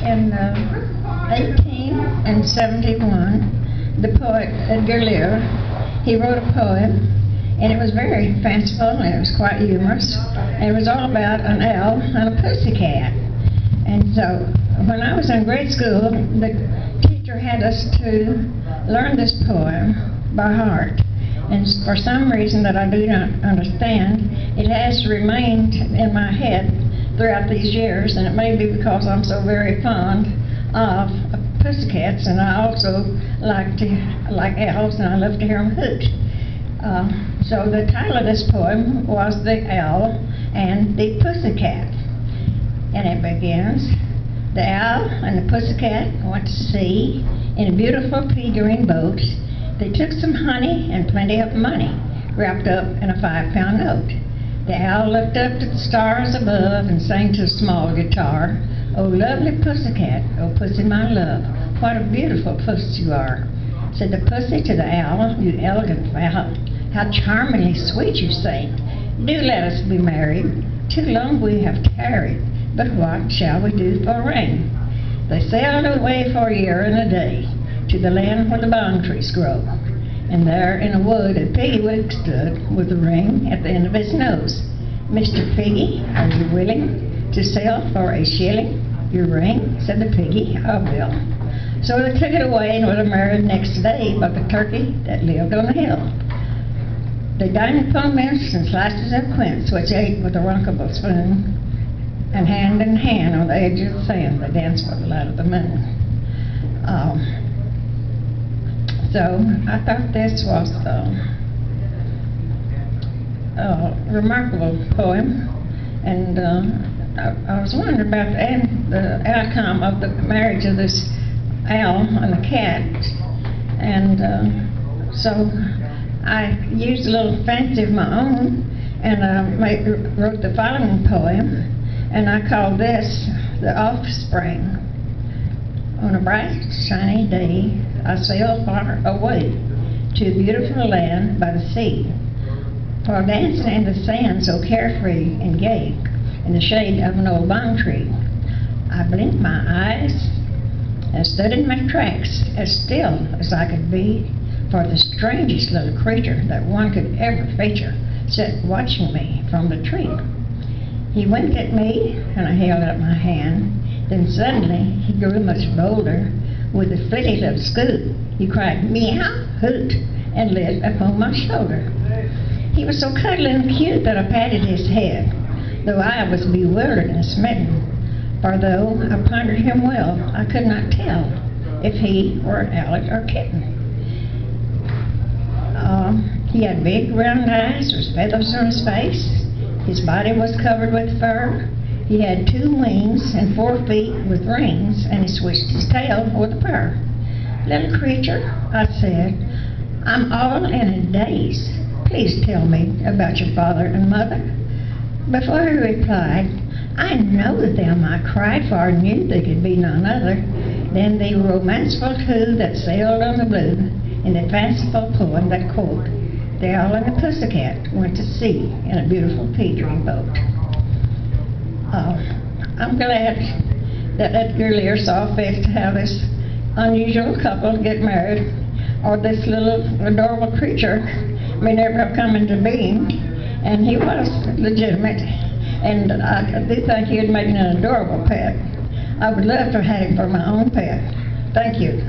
In 1871, the poet Edgar Lear, he wrote a poem, and it was very fanciful, and it was quite humorous, and it was all about an owl and a pussycat. And so, when I was in grade school, the teacher had us to learn this poem by heart. And for some reason that I do not understand, it has remained in my head throughout these years, and it may be because I'm so very fond of pussycats, and I also like owls, and I love to hear them hoot. So the title of this poem was The Owl and the Pussycat, and it begins: the owl and the pussycat went to sea in a beautiful pea green boat. They took some honey and plenty of money wrapped up in a 5-pound note. The owl looked up to the stars above and sang to a small guitar, "Oh, lovely pussycat, oh, pussy, my love, what a beautiful puss you are." Said the pussy to the owl, "You elegant fowl, how charmingly sweet you sing. Do let us be married. Too long we have tarried, but what shall we do for rain?" They sailed away for a year and a day to the land where the balm trees grow. And there in a wood a piggy-wig stood with a ring at the end of his nose. "Mr. Piggy, are you willing to sell for a shilling your ring?" Said the piggy, "I will." So they took it away and were married next day by the turkey that lived on the hill. They dined upon mince and slices of quince, which ate with a runkable spoon, and hand in hand on the edge of the sand they danced by the light of the moon. So I thought this was a remarkable poem, and I was wondering about the outcome of the marriage of this owl and the cat, and so I used a little fancy of my own, and wrote the following poem, and I called this The Offspring. On a bright, shiny day, I sailed far away to a beautiful land by the sea. While dancing in the sand so carefree and gay in the shade of an old balm tree, I blinked my eyes and stood in my tracks as still as I could be, for the strangest little creature that one could ever feature sat watching me from the tree. He winked at me and I held out my hand. Then suddenly he grew much bolder. With a flitty little scoot, he cried, "Meow, hoot," and lit upon my shoulder. He was so cuddly and cute that I patted his head, though I was bewildered and smitten. For though I pondered him well, I could not tell if he were an owlet or kitten. He had big round eyes, with feathers on his face. His body was covered with fur. He had 2 wings and 4 feet with rings, and he switched his tail with a purr. "Little creature," I said, "I'm all in a daze. Please tell me about your father and mother." Before he replied, I know them, I cried, for I knew they could be none other than the romanceful two that sailed on the blue in the fanciful poem that quote, "The owl and the pussycat went to sea in a beautiful pea green boat." I'm glad that Edgar Lear saw fit to have this unusual couple get married, or this little adorable creature may never have come into being, and he was legitimate, and I do think he would make an adorable pet. I would love to have him for my own pet. Thank you.